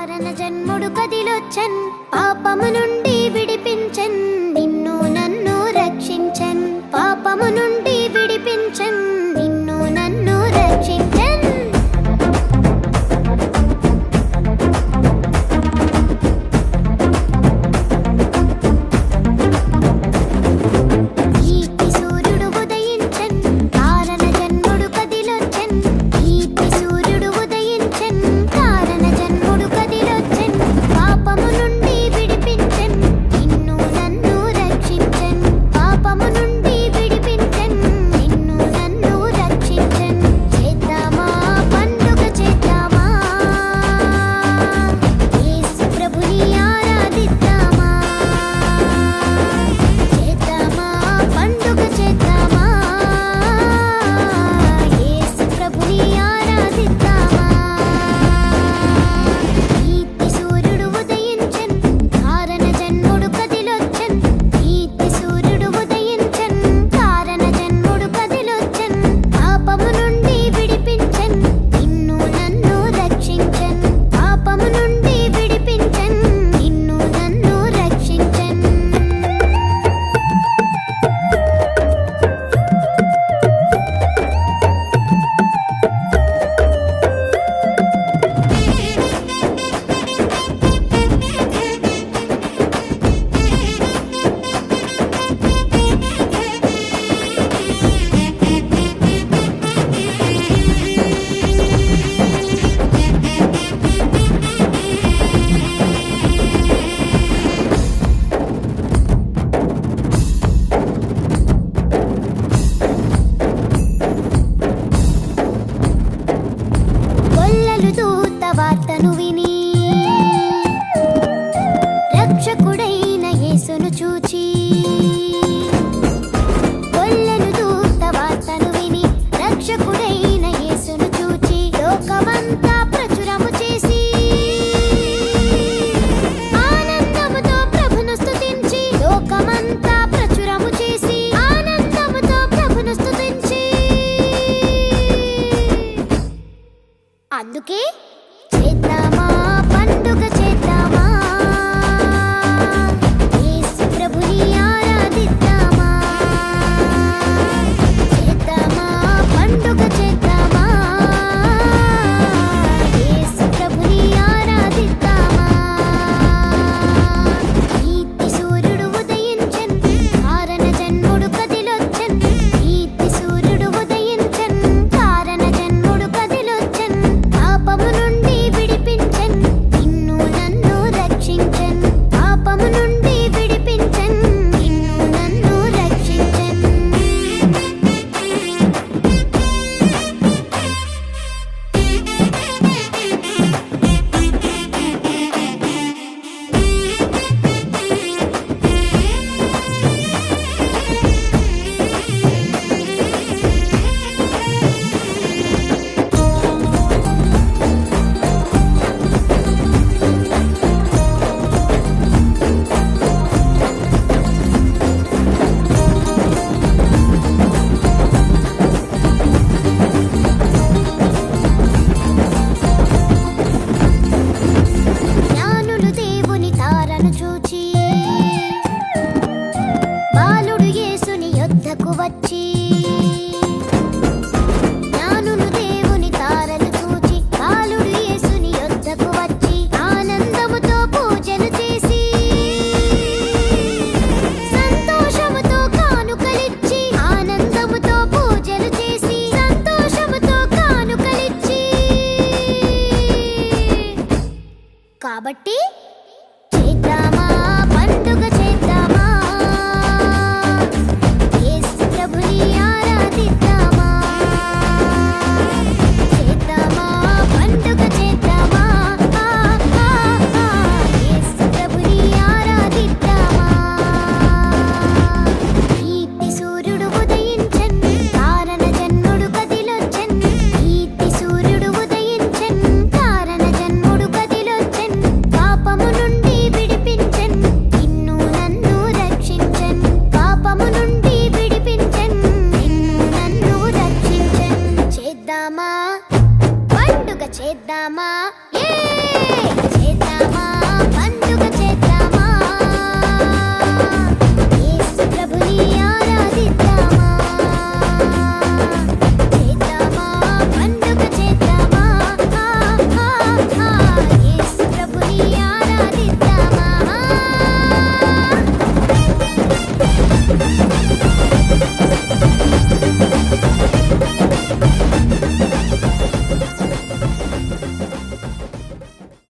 కారణ జన్ముడు కదిలొచ్చన్, పాపము నుండి విడిపించన్, నిన్ను నన్ను రక్షించన్. పాపము నుండి విడిపించన్, నిన్ను నన్ను రక్షించన్. వార్తను విని రక్షకుడైన యేసును చూచి, కొల్లెను దూత వార్తను విని రక్షకుడైన యేసును చూచి, లోకమంతా ప్రచురము చేసి ఆనందముతో ప్రభును స్తుతించి, లోకమంతా ప్రచురము చేసి ఆనందముతో ప్రభును స్తుతించి. అందుకే చేద్దామా పండుగ చేద్దామా, యేసు ప్రభుని ఆరాధిద్దామా. చేద్దామా పండుగ చేద్దామా, యేసు ప్రభుని ఆరాధిద్దామా. నీతి సూర్యుడు ఉదయించన్, కారణ జన్ముడు కదిలొచ్చన్. నీతి సూర్యుడు ఉదయించన్, కారణ జన్ముడు కదిలొచ్చన్. పాపము నుండి విడిపించన్, నిన్ను నన్ను రక్షించన్. పాపము నుండి విడిపించన్, నిన్ను నన్ను రక్షించన్. జ్ఞానులు దేవుని తారను చూచి, బాలుడు యేసుని యొద్దకు వచ్చి. జ్ఞానులు దేవుని తారను చూచి, బాలుడు యేసుని యొద్దకు వచ్చి ఆనందముతో పూజలు చేసి, సంతోషముతో కానుకలిచ్చి. ఆనందముతో పూజలు చేసి సంతోషముతో కానుకలిచ్చి. కాబట్టి చేద్దామా పండుగ చేద్దామా, యేసు ప్రభుని ఆరాధిద్దామా. చేద్దామా పండుగ చేద్దామా, యేసు ప్రభుని ఆరాధిద్దామా. నీతి సూర్యుడు ఉదయించన్, కారణ జన్ముడు కదిలొచ్చన్. నీతి సూర్యుడు ఉదయించన్, కారణ జన్ముడు కదిలొచ్చన్. పాపము నుండి విడిపించన్, నిన్ను నన్ను రక్షించన్. పాపము నుండి విడిపించన్, నిన్ను నన్ను రక్షించన్. చేద్దామా పండుగ చేద్దామా, చేద్దామా